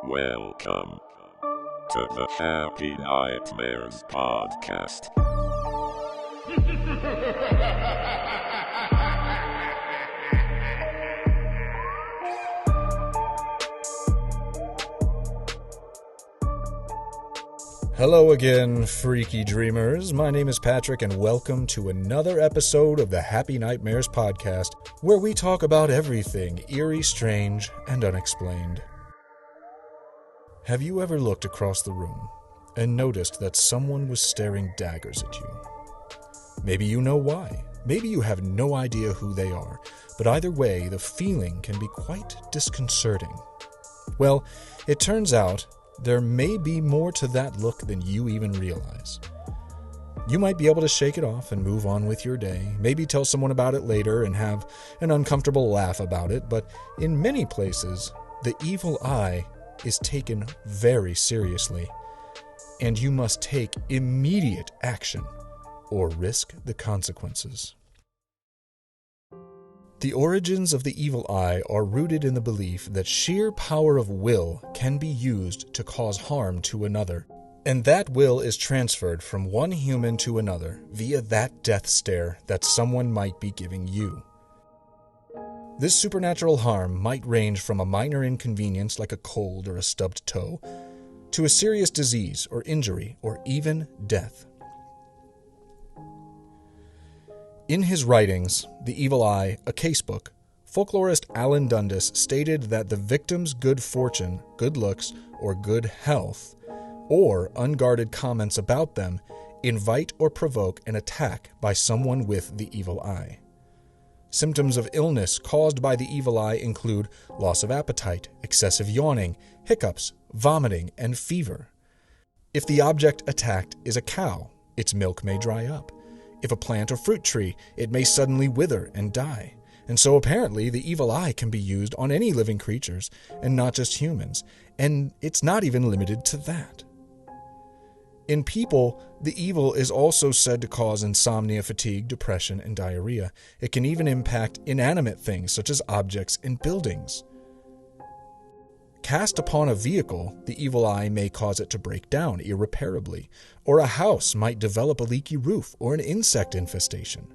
Welcome to the Happy Nightmares podcast. Hello again, freaky dreamers. My name is Patrick, and welcome to another episode of the Happy Nightmares podcast, where we talk about everything eerie, strange, and unexplained. Have you ever looked across the room and noticed that someone was staring daggers at you? Maybe you know why. Maybe you have no idea who they are, but either way, the feeling can be quite disconcerting. Well, it turns out there may be more to that look than you even realize. You might be able to shake it off and move on with your day, maybe tell someone about it later and have an uncomfortable laugh about it, but in many places, the evil eye is taken very seriously, and you must take immediate action or risk the consequences. The origins of the evil eye are rooted in the belief that sheer power of will can be used to cause harm to another, and that will is transferred from one human to another via that death stare that someone might be giving you. This supernatural harm might range from a minor inconvenience like a cold or a stubbed toe, to a serious disease or injury or even death. In his writings, The Evil Eye, a Casebook, folklorist Alan Dundas stated that the victim's good fortune, good looks, or good health, or unguarded comments about them, invite or provoke an attack by someone with the evil eye. Symptoms of illness caused by the evil eye include loss of appetite, excessive yawning, hiccups, vomiting, and fever. If the object attacked is a cow, its milk may dry up. If a plant or fruit tree, it may suddenly wither and die. And so apparently the evil eye can be used on any living creatures and not just humans. And it's not even limited to that. In people, the evil is also said to cause insomnia, fatigue, depression, and diarrhea. It can even impact inanimate things such as objects and buildings. Cast upon a vehicle, the evil eye may cause it to break down irreparably, or a house might develop a leaky roof or an insect infestation.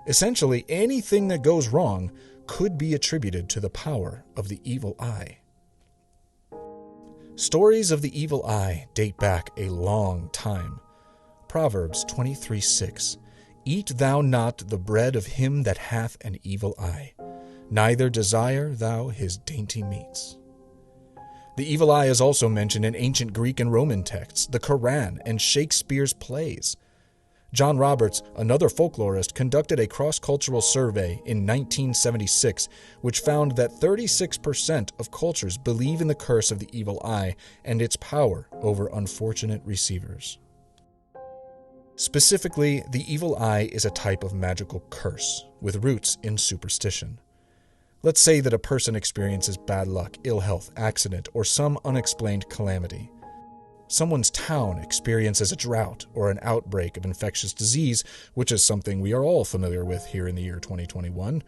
Essentially, anything that goes wrong could be attributed to the power of the evil eye. Stories of the evil eye date back a long time. Proverbs 23:6, Eat thou not the bread of him that hath an evil eye, neither desire thou his dainty meats. The evil eye is also mentioned in ancient Greek and Roman texts, the Quran, and Shakespeare's plays. John Roberts, another folklorist, conducted a cross-cultural survey in 1976, which found that 36% of cultures believe in the curse of the evil eye and its power over unfortunate receivers. Specifically, the evil eye is a type of magical curse, with roots in superstition. Let's say that a person experiences bad luck, ill health, accident, or some unexplained calamity. Someone's town experiences a drought or an outbreak of infectious disease, which is something we are all familiar with here in the year 2021.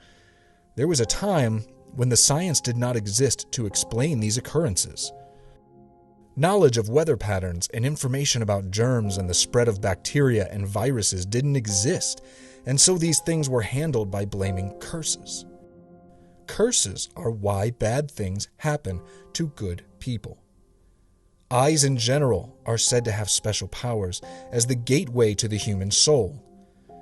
There was a time when the science did not exist to explain these occurrences. Knowledge of weather patterns and information about germs and the spread of bacteria and viruses didn't exist, and so these things were handled by blaming curses. Curses are why bad things happen to good people. Eyes in general are said to have special powers as the gateway to the human soul.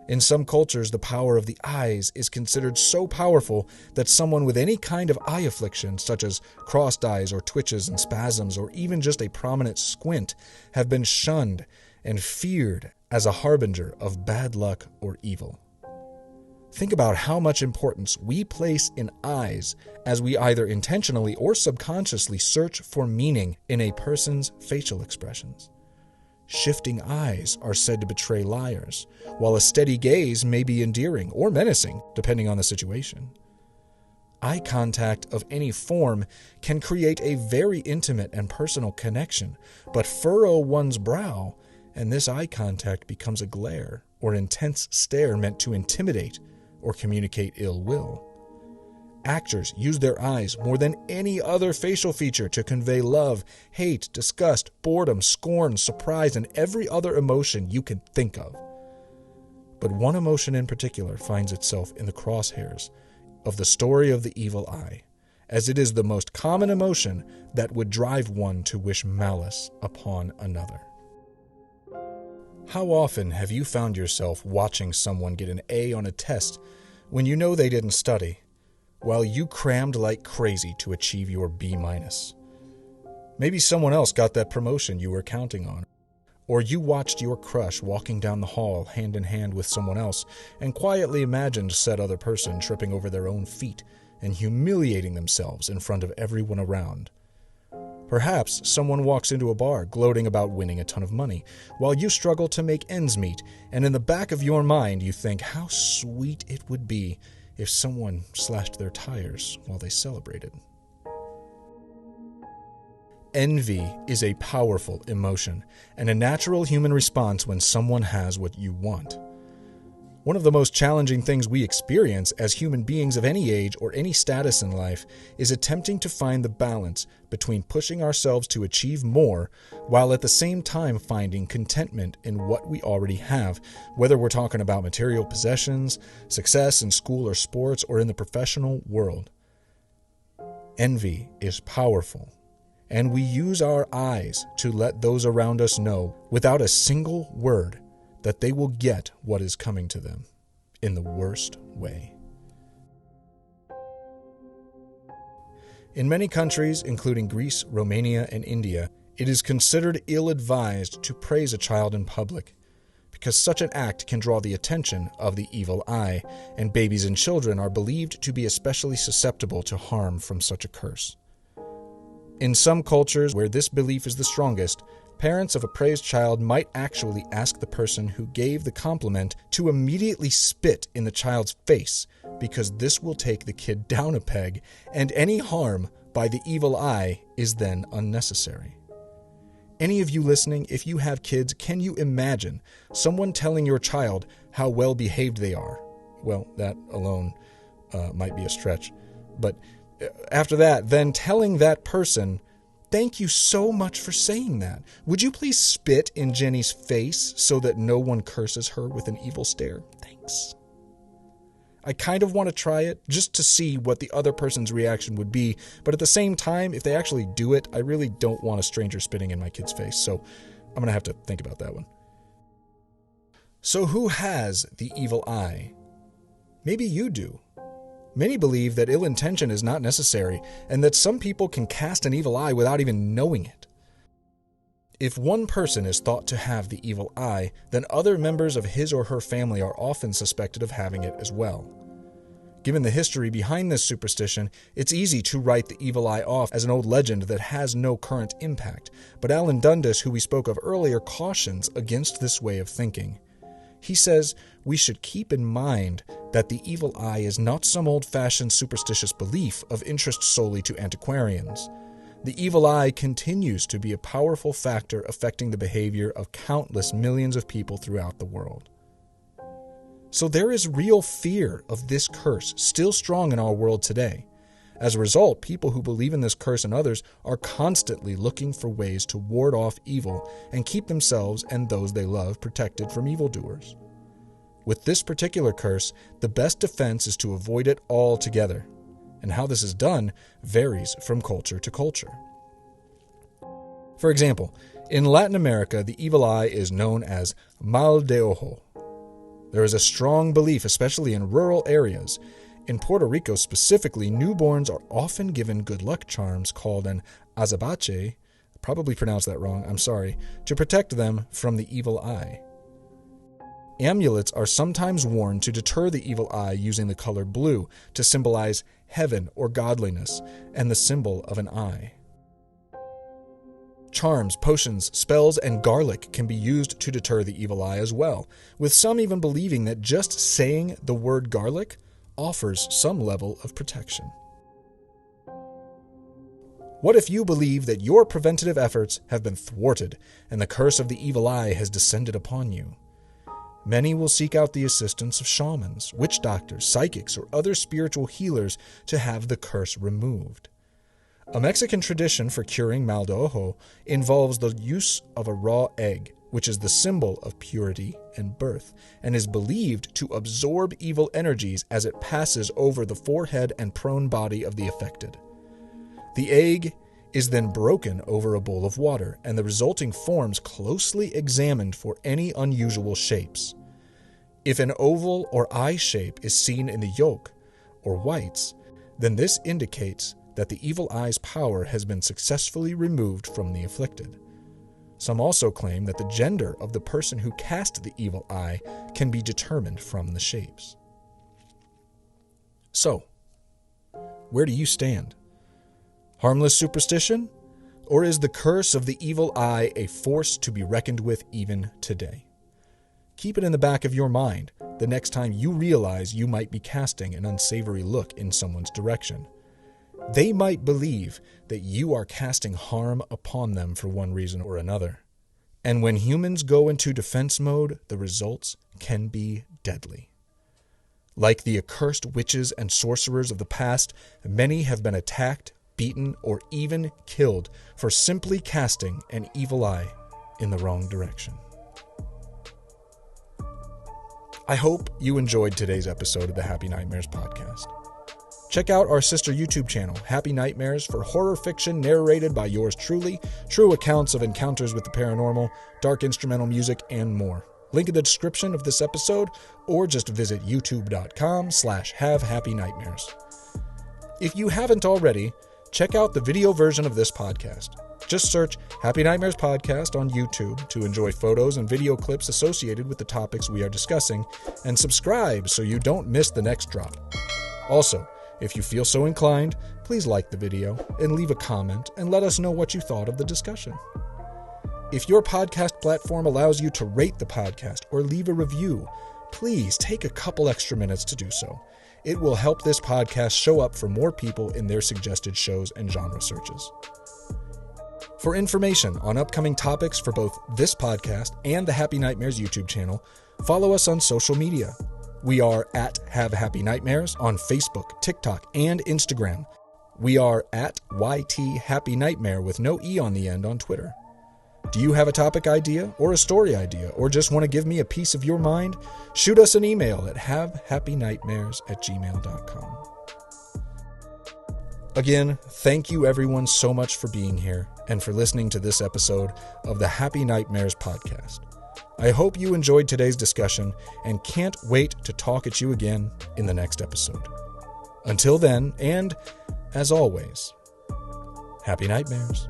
In some cultures, the power of the eyes is considered so powerful that someone with any kind of eye affliction, such as crossed eyes or twitches and spasms, or even just a prominent squint, have been shunned and feared as a harbinger of bad luck or evil. Think about how much importance we place in eyes as we either intentionally or subconsciously search for meaning in a person's facial expressions. Shifting eyes are said to betray liars, while a steady gaze may be endearing or menacing, depending on the situation. Eye contact of any form can create a very intimate and personal connection, but furrow one's brow, and this eye contact becomes a glare or intense stare meant to intimidate or communicate ill will. Actors use their eyes more than any other facial feature to convey love, hate, disgust, boredom, scorn, surprise, and every other emotion you can think of. But one emotion in particular finds itself in the crosshairs of the story of the evil eye, as it is the most common emotion that would drive one to wish malice upon another. How often have you found yourself watching someone get an A on a test when you know they didn't study, while you crammed like crazy to achieve your B-? Maybe someone else got that promotion you were counting on, or you watched your crush walking down the hall hand in hand with someone else and quietly imagined said other person tripping over their own feet and humiliating themselves in front of everyone around. Perhaps someone walks into a bar gloating about winning a ton of money, while you struggle to make ends meet, and in the back of your mind you think how sweet it would be if someone slashed their tires while they celebrated. Envy is a powerful emotion and a natural human response when someone has what you want. One of the most challenging things we experience as human beings of any age or any status in life is attempting to find the balance between pushing ourselves to achieve more while at the same time finding contentment in what we already have, whether we're talking about material possessions, success in school or sports, or in the professional world. Envy is powerful, and we use our eyes to let those around us know, without a single word, that they will get what is coming to them in the worst way. In many countries, including Greece, Romania, and India, it is considered ill-advised to praise a child in public, because such an act can draw the attention of the evil eye, and babies and children are believed to be especially susceptible to harm from such a curse. In some cultures where this belief is the strongest, parents of a praised child might actually ask the person who gave the compliment to immediately spit in the child's face, because this will take the kid down a peg, and any harm by the evil eye is then unnecessary. Any of you listening, if you have kids, can you imagine someone telling your child how well behaved they are? Well, that alone might be a stretch. But after that, then telling that person, "Thank you so much for saying that. Would you please spit in Jenny's face so that no one curses her with an evil stare? Thanks." I kind of want to try it just to see what the other person's reaction would be, but at the same time, if they actually do it, I really don't want a stranger spitting in my kid's face, so I'm going to have to think about that one. So who has the evil eye? Maybe you do. Many believe that ill intention is not necessary, and that some people can cast an evil eye without even knowing it. If one person is thought to have the evil eye, then other members of his or her family are often suspected of having it as well. Given the history behind this superstition, it's easy to write the evil eye off as an old legend that has no current impact, but Alan Dundas, who we spoke of earlier, cautions against this way of thinking. He says we should keep in mind that the evil eye is not some old-fashioned superstitious belief of interest solely to antiquarians. The evil eye continues to be a powerful factor affecting the behavior of countless millions of people throughout the world. So there is real fear of this curse still strong in our world today. As a result, people who believe in this curse and others are constantly looking for ways to ward off evil and keep themselves and those they love protected from evildoers. With this particular curse, the best defense is to avoid it altogether, and how this is done varies from culture to culture. For example, in Latin America, the evil eye is known as mal de ojo. There is a strong belief, especially in rural areas. In Puerto Rico specifically, newborns are often given good luck charms called an azabache, probably pronounced that wrong, I'm sorry, to protect them from the evil eye. Amulets are sometimes worn to deter the evil eye using the color blue to symbolize heaven or godliness and the symbol of an eye. Charms, potions, spells, and garlic can be used to deter the evil eye as well, with some even believing that just saying the word garlic offers some level of protection. What if you believe that your preventative efforts have been thwarted and the curse of the evil eye has descended upon you? Many will seek out the assistance of shamans, witch doctors, psychics, or other spiritual healers to have the curse removed. A Mexican tradition for curing mal de ojo involves the use of a raw egg, which is the symbol of purity and birth, and is believed to absorb evil energies as it passes over the forehead and prone body of the affected. The egg is then broken over a bowl of water, and the resulting forms closely examined for any unusual shapes. If an oval or eye shape is seen in the yolk, or whites, then this indicates that the evil eye's power has been successfully removed from the afflicted. Some also claim that the gender of the person who cast the evil eye can be determined from the shapes. So, where do you stand? Harmless superstition? Or is the curse of the evil eye a force to be reckoned with even today? Keep it in the back of your mind the next time you realize you might be casting an unsavory look in someone's direction. They might believe that you are casting harm upon them for one reason or another. And when humans go into defense mode, the results can be deadly. Like the accursed witches and sorcerers of the past, many have been attacked, beaten, or even killed for simply casting an evil eye in the wrong direction. I hope you enjoyed today's episode of the Happy Nightmares podcast. Check out our sister YouTube channel, Happy Nightmares, for horror fiction narrated by yours truly, true accounts of encounters with the paranormal, dark instrumental music, and more. Link in the description of this episode, or just visit youtube.com/havehappynightmares. If you haven't already, check out the video version of this podcast. Just search Happy Nightmares Podcast on YouTube to enjoy photos and video clips associated with the topics we are discussing, and subscribe so you don't miss the next drop. Also, if you feel so inclined, please like the video and leave a comment and let us know what you thought of the discussion. If your podcast platform allows you to rate the podcast or leave a review, please take a couple extra minutes to do so. It will help this podcast show up for more people in their suggested shows and genre searches. For information on upcoming topics for both this podcast and the Happy Nightmares YouTube channel, follow us on social media. We are at Have Happy Nightmares on Facebook, TikTok, and Instagram. We are at YT Happy Nightmare with no E on the end on Twitter. Do you have a topic idea or a story idea, or just want to give me a piece of your mind? Shoot us an email at havehappynightmares@gmail.com. Again, thank you everyone so much for being here and for listening to this episode of the Happy Nightmares podcast. I hope you enjoyed today's discussion and can't wait to talk at you again in the next episode. Until then, and as always, happy nightmares.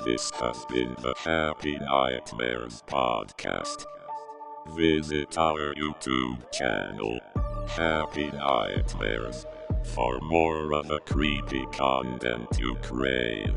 This has been the Happy Nightmares podcast. Visit our YouTube channel, Happy Nightmares, for more of the creepy content you crave.